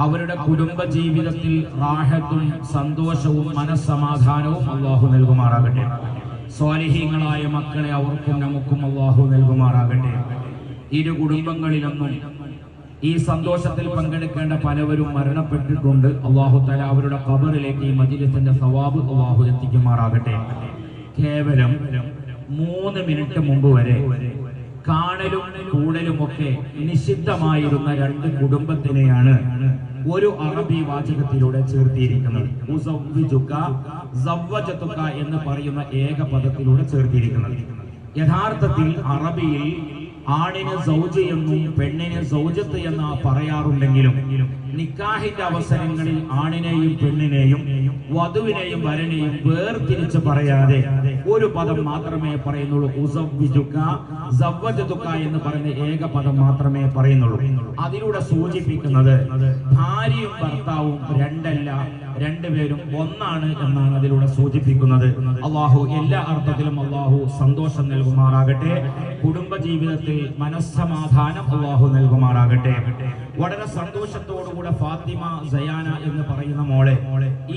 അവരുടെ കുടുംബ ജീവിതത്തിൽ റാഹത്തും സന്തോഷവും മനസ്സമാധാനവും അല്ലാഹു നൽകുമാറാകട്ടെ. സ്വാലിഹീങ്ങളായ മക്കളെ അവർക്കും നമുക്കും അല്ലാഹു നൽകുമാറാകട്ടെ. ഇരു കുടുംബങ്ങളിലൊന്നും ഈ സന്തോഷത്തിൽ പങ്കെടുക്കേണ്ട പലവരും മരണപ്പെട്ടിട്ടുണ്ട്. അല്ലാഹു തആല അവരുടെ ഖബറിലേക്ക് ഈ മജ്‌ലിസിന്റെ സവാബ് അല്ലാഹു എത്തിക്കുമാറാകട്ടെ. കേവലം 3 മിനിറ്റ് മുമ്പ് വരെ കാണലും കൂടലുമൊക്കെ നിഷിദ്ധമായിരുന്ന 2 കുടുംബത്തിനെയാണ് ഒരു അറബി വാചകത്തിലൂടെ ചേർത്തിയിരിക്കുന്നത്. എന്ന് പറയുന്ന ഏക പദത്തിലൂടെ ചേർത്തിയിരിക്കുന്നത്. യഥാർത്ഥത്തിൽ അറബിയിൽ ആണിന് സൗജ് എന്നും പെണ്ണിന് സൗജത്ത് എന്ന് പറയാറുണ്ടെങ്കിലും നിക്കാഹിന്റെ അവസരങ്ങളിൽ ആണിനെയും പെണ്ണിനെയും വധുവിനെയും വരനെയും വേർതിരിച്ച് പറയാതെ ഒരു പദം മാത്രമേ പറയുന്നുള്ളൂ. എന്ന് പറയുന്ന ഏക പദം മാത്രമേ പറയുന്നുള്ളൂ. അതിലൂടെ സൂചിപ്പിക്കുന്നത് ഭാര്യയും ഭർത്താവും രണ്ടല്ല, രണ്ടുപേരും ഒന്നാണ് എന്നാണ് അതിലൂടെ സൂചിപ്പിക്കുന്നത്. അള്ളാഹു എല്ലാ അർത്ഥത്തിലും അള്ളാഹു സന്തോഷം നൽകുമാറാകട്ടെ. കുടുംബ ജീവിതത്തിൽ മനസ്സമാധാനം അള്ളാഹു നൽകുമാറാകട്ടെ. വളരെ സന്തോഷത്തോടുകൂടെ ഫാത്തിമ സയാന എന്ന് പറയുന്ന മോളെ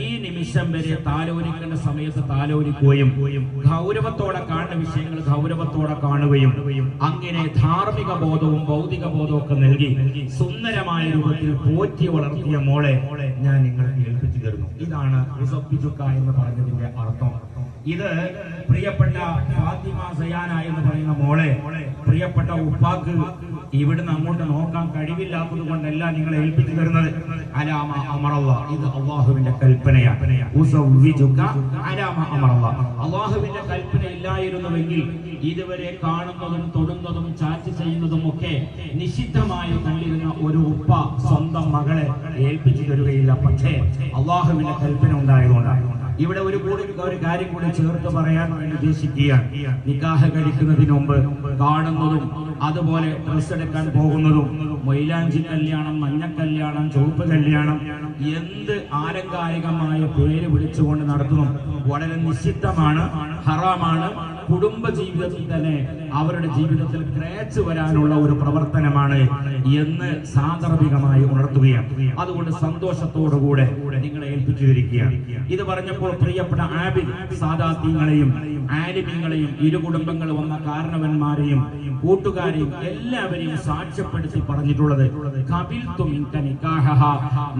ഈ നിമിഷം വരെ താലോലിക്കേണ്ട സമയത്ത് താലോലിക്കുകയും ഗൗരവത്തോടെ കാണുന്ന വിഷയങ്ങൾ ഗൗരവത്തോടെ കാണുകയും അങ്ങനെ ധാർമ്മിക ബോധവും ഭൗതിക ബോധവും ഒക്കെ നൽകി സുന്ദരമായ രൂപത്തിൽ പോറ്റി വളർത്തിയ മോളെ ഞാൻ നിങ്ങൾക്ക് ഏൽപ്പിച്ചു തരുന്നു. ഇതാണ് എന്ന് പറഞ്ഞതിന്റെ അർത്ഥം. ഇത് പ്രിയപ്പെട്ട ഫാത്തിമ സയാന എന്ന് പറയുന്ന മോളെ പ്രിയപ്പെട്ട ഉപ്പാക്ക് ഇവിടുന്ന് അങ്ങോട്ട് നോക്കാൻ കഴിവില്ലാത്തത് കൊണ്ടല്ല നിങ്ങളെ ഏൽപ്പിച്ചു തരുന്നത്. അലാമ അമറല്ലാ, ഇത് അള്ളാഹുവിന്റെ കൽപ്പനയാണ്. അള്ളാഹുവിന്റെ കൽപ്പന ഇല്ലായിരുന്നുവെങ്കിൽ ഇതുവരെ കാണുന്നതും തൊടുന്നതും ചാറ്റ് ചെയ്യുന്നതും ഒക്കെ നിഷിദ്ധമായി കണ്ടിരുന്ന ഒരു ഉപ്പ സ്വന്തം മകളെ ഏൽപ്പിച്ചു തരുകയില്ല. പക്ഷേ അള്ളാഹുവിന്റെ കൽപ്പന ഉണ്ടായതുകൊണ്ടാണ്. ഇവിടെ ഒരു കാര്യം കൂടി ചേർത്ത് പറയാൻ വേണ്ടി ഉദ്ദേശിക്കുകയാണ്. നിക്കാഹ് കഴിക്കുന്നതിന് മുമ്പ് കാണുന്നതും അതുപോലെ ഡ്രസ് എടുക്കാൻ പോകുന്നതും മൈലാഞ്ചി കല്യാണം, മഞ്ഞ കല്യാണം, ചുവപ്പ് കല്യാണം, എന്ത് ആലങ്കാരികമായ പേര് വിളിച്ചുകൊണ്ട് നടത്തുന്നു വളരെ നിഷിദ്ധമാണ്, ഹറാമാണ്. കുടുംബ ജീവിതത്തിൽ തന്നെ അവരുടെ ജീവിതത്തിൽ ക്രേച്ച് വരാനുള്ള ഒരു പ്രവർത്തനമാണ് എന്ന് സാന്ദർഭികമായി ഉണർത്തുകയാണ്. അതുകൊണ്ട് സന്തോഷത്തോടുകൂടെ നിങ്ങളെ ഏൽപ്പിച്ചിരിക്കുകയാണ്. ഇത് പറഞ്ഞപ്പോൾ പ്രിയപ്പെട്ട ആബിദ് സാദാത്യങ്ങളെയും ആലിമീങ്ങളെയും ഇരു കുടുംബങ്ങൾ വന്ന കാരണവന്മാരെയും കൂട്ടുകാരെയും എല്ലാവരെയും സാക്ഷ്യപ്പെടുത്തി പറഞ്ഞിട്ടുള്ളത്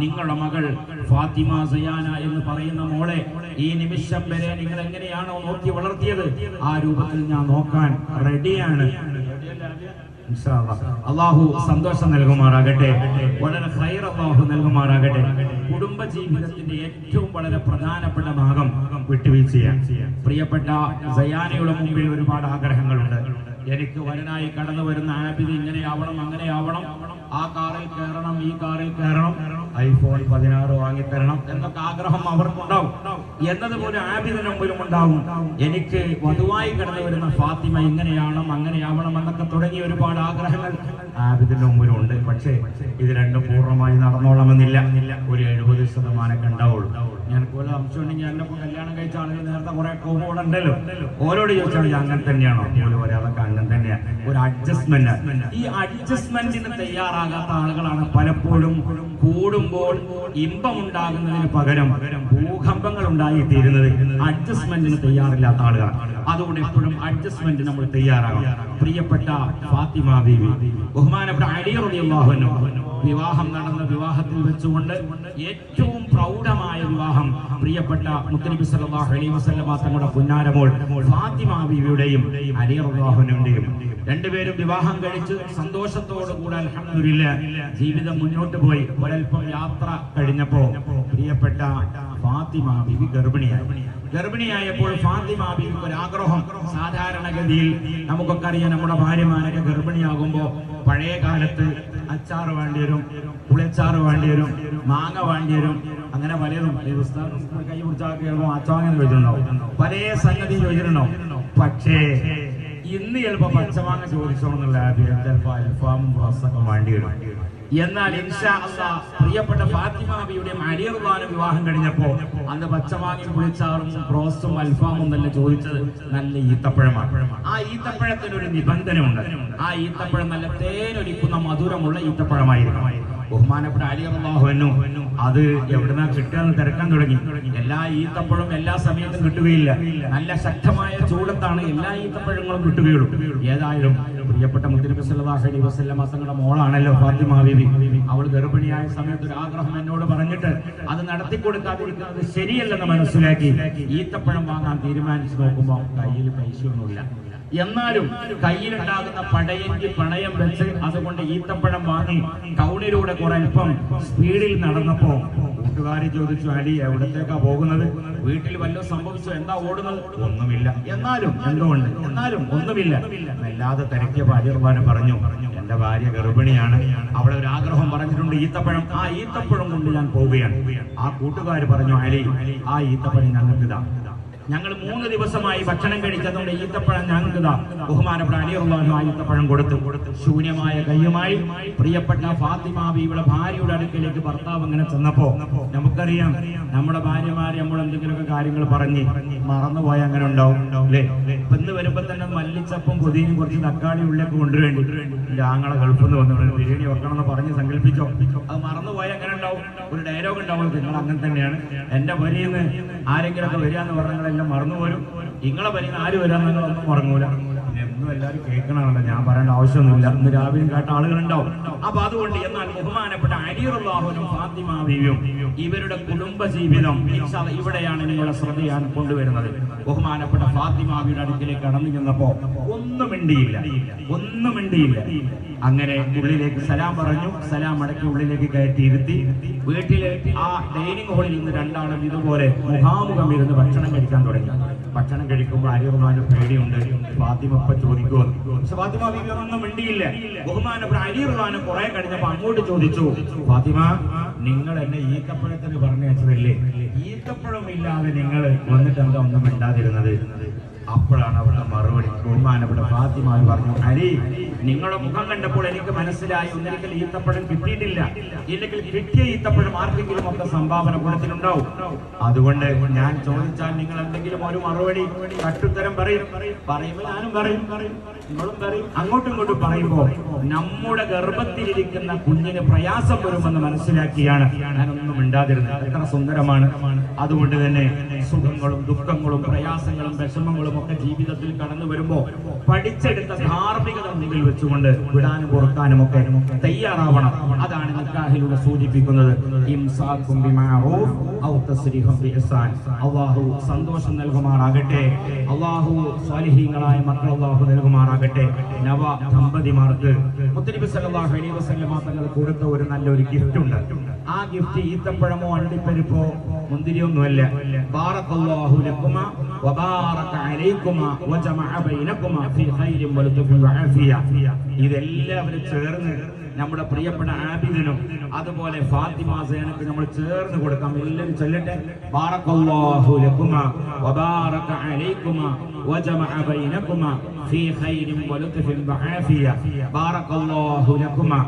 നിങ്ങളുടെ മകൾ ഫാത്തിമ സയാന എന്ന് പറയുന്ന മോളെ ഈ നിമിഷം വരെ നിങ്ങൾ എങ്ങനെയാണോ നോക്കി വളർത്തിയത് ആ രൂപത്തിൽ ഞാൻ നോക്കാൻ റെഡിയാണ്. അള്ളാഹു സന്തോഷം നൽകുമാറാകട്ടെ. വളരെ ഖൈർ അള്ളാഹു നൽകുമാറാകട്ടെ. കുടുംബ ജീവിതത്തിന്റെ ഏറ്റവും വളരെ പ്രധാനപ്പെട്ട ഭാഗം വിട്ടുവീഴ്ചയാണ്. പ്രിയപ്പെട്ട സയാനയുടെ മുമ്പിൽ ഒരുപാട് ആഗ്രഹങ്ങളുണ്ട്. എനിക്ക് വരനായി കടന്നു വരുന്ന ആബിദ് ഇങ്ങനെയാവണം, അങ്ങനെയാവണം, ആ കാറിൽ കയറണം, ഈ കാറിൽ കയറണം, iPhone 16 വാങ്ങിത്തരണം എന്നൊക്കെ ആഗ്രഹം അവർക്കുണ്ടാവും. എന്നതുപോലെ ആബിദിന് മുമ്പിലും ഉണ്ടാവും. എനിക്ക് വധുവായി കടന്നു വരുന്ന ഫാത്തിമ ഇങ്ങനെയാവണം, അങ്ങനെയാവണം എന്നൊക്കെ തുടങ്ങിയ ഒരുപാട് ആഗ്രഹങ്ങൾ ആബിദിന്റെ മുമ്പിലും ഉണ്ട്. പക്ഷേ ഇത് രണ്ടും പൂർണ്ണമായി നടന്നോളണമെന്നില്ല. ഒരു 70% ഉണ്ടാവുള്ളൂ. ഞാൻ പോലെ അംശമുണ്ടെങ്കിൽ എന്നൊക്കെ കല്യാണം കഴിച്ച ആളുകൾ നേരത്തെ കുറെ കോമോടുണ്ടല്ലോ, ഓരോട് ചോദിച്ചാൽ അങ്ങനെ തന്നെയാണോ? പോലെ അതൊക്കെ അങ്ങനെ തന്നെയാണ്. ഒരു അഡ്ജസ്റ്റ്മെന്റ്. ഈ അഡ്ജസ്റ്റ്മെന്റിന് തയ്യാറാകാത്ത ആളുകളാണ് പലപ്പോഴും കൂടുമ്പോൾ ഇമ്പമുണ്ടാകുന്നതിന് പകരം ഭൂകമ്പങ്ങൾ ഉണ്ടായിത്തീരുന്നത്. അഡ്ജസ്റ്റ്മെന്റിന് തയ്യാറില്ലാത്ത ആളുകളാണ്. അതുകൊണ്ട് എപ്പോഴും അഡ്ജസ്റ്റ്മെന്റ് നമ്മൾ തയ്യാറാകണം. പ്രിയപ്പെട്ട ഫാത്തിമ ബീവി, ബഹുമാനപ്പെട്ട അലി റളിയല്ലാഹു അൻഹു വിവാഹം നടന്ന വിവാഹത്തിൽ വെച്ചുകൊണ്ട് ഏറ്റവും പ്രൗഢമായ വിവാഹം പ്രിയപ്പെട്ട മുത്തനബി സല്ലല്ലാഹു അലൈഹി വസല്ലം തങ്ങളുടെ പുന്നാരമോൾ ഫാത്തിമ ബീവിയുടെയും അലി റളിയല്ലാഹു അൻഹുവിന്റെയും രണ്ടുപേരും വിവാഹം കഴിച്ച് സന്തോഷത്തോടു കൂടെ അൽഹംദുലില്ലാഹ് ജീവിതം മുന്നോട്ട് പോയി. ഒരൽപ്പം യാത്ര കഴിഞ്ഞപ്പോ പ്രിയപ്പെട്ട ഫാത്തിമ ബീവി ഗർഭിണിയായപ്പോൾ ഫാത്തിമ ബീവിക്ക് ഒരു ആഗ്രഹം. സാധാരണഗതിയിൽ നമുക്കൊക്കെ അറിയാം, നമ്മുടെ ഭാര്യമാരൊക്കെ ഗർഭിണിയാകുമ്പോ പഴയ കാലത്ത് അച്ചാറ് വേണ്ടി വരും, പുളിയച്ചാറ് വേണ്ടി വരും, മാങ്ങ വേണ്ടി വരും, അങ്ങനെ പലതും കൈ പിടിച്ചാൽ അച്ചാങ്ങനെ ചോദിച്ചിട്ടുണ്ടാവും, പല സംഗതി ചോദിച്ചിട്ടുണ്ടാവും. പക്ഷേ ഇന്ന് ചിലപ്പോ പച്ചമാങ്ങ ചോദിച്ചോണെന്നുള്ള ചിലപ്പോ അൽഫാമും റസൊക്കെ വേണ്ടി വരും. എന്നാൽ ഇൻഷാ അല്ലാഹ് പ്രിയപ്പെട്ട ഫാത്തിമ ബിയുടെ അലി റളിയല്ലാഹു വിവാഹം കഴിഞ്ഞപ്പോ അന്ന് പച്ചമാങ്ങയും പുളിച്ചാറും റോസ്റ്റും അൽഫാമും നല്ല ചോദിച്ചത് നല്ല ഈത്തപ്പഴമാണ്. ആ ഈത്തപ്പഴത്തിന് ഒരു നിബന്ധന ഉണ്ട്. ആ ഈത്തപ്പഴം നല്ല തേനൊലിക്കുന്ന മധുരമുള്ള ഈത്തപ്പഴമായിരിക്കും. ബഹുമാനപ്പെട്ട അലി റളിയല്ലാഹു അൻഹു അത് എവിടുന്നാ കിട്ടുകയെന്ന് തിരക്കാൻ തുടങ്ങി. എല്ലാ ഈത്തപ്പഴവും എല്ലാ സമയത്തും കിട്ടുകയില്ല. നല്ല ശക്തമായ ചൂടത്താണ് എല്ലാ ഈത്തപ്പഴങ്ങളും കിട്ടുകയുള്ളൂ. ഏതായാലും പ്രിയപ്പെട്ട മുത്തനബി സല്ലല്ലാഹു അലൈഹി വസല്ലം തങ്ങളുടെ മോളാണല്ലോ ഫാത്തിമ ബീവി. അവൾ ഗർഭിണിയായ സമയത്ത് ഒരു ആഗ്രഹം എന്നോട് പറഞ്ഞിട്ട് അത് നടത്തിക്കൊടുക്കാതിരിക്കുന്നത് ശരിയല്ലെന്ന് മനസ്സിലാക്കി ഈത്തപ്പഴം വാങ്ങാൻ തീരുമാനിച്ചു നോക്കുമ്പോൾ കയ്യിൽ പൈസയൊന്നുമില്ല. എന്നാലും കയ്യിലുണ്ടാകുന്ന പണയം വെച്ച് അതുകൊണ്ട് ഈത്തപ്പഴം വാങ്ങി ടൗണിലൂടെ കുറെ അല്പം സ്പീഡിൽ നടന്നപ്പോ കൂട്ടുകാരി ചോദിച്ചു, അലി എവിടത്തേക്കാ പോകുന്നത്? വീട്ടിൽ വല്ലതും സംഭവിച്ചോ? എന്താ ഓടുന്നത്? ഒന്നുമില്ല. എന്നാലും ഒന്നുമില്ല. വല്ലാതെ തിരക്കിയ ഭാര്യ പറഞ്ഞു, എന്റെ ഭാര്യ ഗർഭിണിയാണ്, അവളെ ഒരു ആഗ്രഹം പറഞ്ഞിട്ടുണ്ട് ഈത്തപ്പഴം, ആ ഈത്തപ്പഴം കൊണ്ട് ഞാൻ പോവുകയാണ്. ആ കൂട്ടുകാർ പറഞ്ഞു, അലി ആ ഈത്തപ്പഴം ഞങ്ങൾക്ക് ഇതാ, ഞങ്ങൾ 3 ദിവസമായി ഭക്ഷണം കഴിച്ചതുകൊണ്ട് ഈത്തപ്പഴം ഞങ്ങൾക്ക് ഇതാ. ബഹുമാനപ്പെട്ട അലി റളിയല്ലാഹു അൻഹു ഈത്തപ്പഴം കൊടുത്തു. ശൂന്യമായ കൈയുമായി പ്രിയപ്പെട്ട ഫാത്തിമ ബീവിയുടെ ഭാര്യയുടെ അടുക്കലേക്ക് ഭർത്താവ് ഇങ്ങനെ ചെന്നപ്പോ, നമുക്കറിയാം നമ്മുടെ ഭാര്യമാരെ നമ്മൾ എന്തെങ്കിലുമൊക്കെ കാര്യങ്ങൾ പറഞ്ഞ് മറന്നുപോയ അങ്ങനെ ഉണ്ടാവും അല്ലേ? ഇന്ന് വരുമ്പോ തന്നെ മല്ലിച്ചപ്പും പുതിയും കുറച്ച് തക്കാളി ഉള്ളിലേക്ക് കൊണ്ടുവേണ്ടി എന്റെ ആങ്ങളെ ഗൾഫിൽ നിന്ന് വന്നു ബിരിയാണി വെക്കണമെന്ന് പറഞ്ഞ് സങ്കല്പിച്ചോ, അത് മറന്നുപോയ അങ്ങനെ ഉണ്ടാവും. ഒരു ഡയലോഗ് ഉണ്ടാവും, നിങ്ങൾ അങ്ങനെ തന്നെയാണ്, എന്റെ വരിയിൽ നിന്ന് ആരെങ്കിലൊക്കെ വരികയെന്ന് പറഞ്ഞാൽ എല്ലാം മറന്നു പോരും, നിങ്ങളെ പരിന്ന് ആര് വരാമെന്ന് ഒന്നും മറങ്ങൂല. എന്നും എല്ലാവരും കേൾക്കണമല്ലോ, ഞാൻ പറയേണ്ട ആവശ്യമൊന്നുമില്ല. ഇന്ന് രാവിലെ കേട്ട ആളുകളുണ്ടാവും. അപ്പൊ അതുകൊണ്ട് എന്നാൽ ബഹുമാനപ്പെട്ട അലി റളിയല്ലാഹു അൻഹു ഫാത്തിമ ബീവിയും ഇവരുടെ കുടുംബ ജീവിതം ഇവിടെയാണ് നിങ്ങളുടെ ശ്രദ്ധ ഞാൻ കൊണ്ടുവരുന്നത്. ബഹുമാനപ്പെട്ട ഫാത്തിമ ബീവിയുടെ അടുക്കിലേക്ക് കടന്നു ചെന്നപ്പോ ഒന്നും മിണ്ടിയില്ല. അങ്ങനെ ഉള്ളിലേക്ക് സലാം പറഞ്ഞു, സലാം അടക്കി ഉള്ളിലേക്ക് കയറ്റി ഇരുത്തി. വീട്ടിലെ ആ ഡൈനിങ് ഹാളിൽ നിന്ന് രണ്ടാളും ഇതുപോലെ മുഖാമുഖം ഇരുന്ന് ഭക്ഷണം കഴിക്കാൻ തുടങ്ങി. ഭക്ഷണം കഴിക്കുമ്പോൾ അലി റളിയല്ലാഹു അൻഹു പേടിയുണ്ട്, ഫാത്തിമ ഇപ്പൊ ചോദിക്കുമോ? പക്ഷെ ഫാത്തിമ ബീവി ഒന്നും മിണ്ടിയില്ല. ബഹുമാനപ്പെട്ട അലി റളിയല്ലാഹു അൻഹു കുറെ കഴിഞ്ഞപ്പോ അങ്ങോട്ട് ചോദിച്ചു, ഫാത്തിമ നിങ്ങൾ എന്നെ ഈത്തപ്പഴത്തിന് പറഞ്ഞയച്ചതല്ലേ, ഈത്തപ്പഴം ഇല്ലാതെ നിങ്ങൾ വന്നിട്ട് എന്താ ഒന്നും മിണ്ടാതിരുന്നത്? അപ്പോഴാണ് അവരുടെ മറുപടി. ബഹുമാനപ്പെട്ട ഫാത്തിമ പറഞ്ഞു, അലി നിങ്ങളുടെ മുഖം കണ്ടപ്പോൾ എനിക്ക് മനസ്സിലായി, ഒന്നിരിക്കൽ ഈത്തപ്പഴം കിട്ടിയിട്ടില്ല, ഇല്ലെങ്കിൽ കിട്ടിയ ഈത്തപ്പഴം ആർക്കെങ്കിലും ഒക്കെ സംഭാവന കൊടുത്തിട്ടുണ്ടാവും. അതുകൊണ്ട് ഞാൻ ചോദിച്ചാൽ നിങ്ങൾ എന്തെങ്കിലും ഒരു മറുപടി കട്ടുത്തരം പറയുമ്പോൾ ഞാനും പറയും, നിങ്ങളും പറയും. അങ്ങോട്ടും ഇങ്ങോട്ടും പറയുമ്പോൾ നമ്മുടെ ഗർഭത്തിലിരിക്കുന്ന കുഞ്ഞിന് പ്രയാസം വരുമെന്ന് മനസ്സിലാക്കിയാണ് ഞാനൊന്നും മിണ്ടാതിരുന്നത്. എത്ര സുന്ദരമാണ്. അതുകൊണ്ട് തന്നെ സുഖങ്ങളും ദുഃഖങ്ങളും പ്രയാസങ്ങളും വിഷമങ്ങളും ഒക്കെ ജീവിതത്തിൽ കടന്നു വരുമ്പോ പഠിച്ചെടുത്ത ധാർമ്മികത മുന്നിൽ വെച്ചുകൊണ്ട് വിടാനും പൊറുക്കാനും ഒക്കെ തയ്യാറാവണം. അതാണ് നിക്കാഹിലൂടെ സൂചിപ്പിക്കുന്നത്. അല്ലാഹു സന്തോഷം നൽകുമാറാകട്ടെ. അല്ലാഹു സ്വാലിഹീങ്ങളായ മക്കൾ അല്ലാഹു നൽകുമാറാകട്ടെ. നവ ദമ്പതിമാർക്ക് മുത്തനബി സല്ലല്ലാഹു അലൈഹി വസല്ലം തങ്ങൾ കൊടുത്ത ഒരു നല്ലൊരു ഗിഫ്റ്റ് ഉണ്ട്. ആ ഗിഫ്റ്റ് ഈത്തപ്പഴമോ അണ്ടിപ്പരിപ്പോ മുന്തിരിയൊന്നുമല്ല. ബാറക്കല്ലാഹു ലക്കുമാ വബാറക അലൈക്കുമാ വജമഅ ബൈനകുമാ ഫീ ഖൈരിൻ വലതുഫിൻ വഅഫിയ. ഇതെല്ലാവരും ചേർന്ന് നമ്മുടെ പ്രിയപ്പെട്ട ആബിദിനും അതുപോലെ ഫാത്തിമ സൈനക്ക് നമ്മൾ ചേർന്ന് കൊടുക്കാം. എല്ലാവരും ചൊല്ലട്ടെ, ബാറക്കല്ലാഹു ലക്കുമാ വബാറക അലൈക്കുമാ വജമഅ ബൈനകുമാ ഫീ ഖൈരിൻ വലതുഫിൻ വഅഫിയ. ബാറക്കല്ലാഹു ലക്കുമാ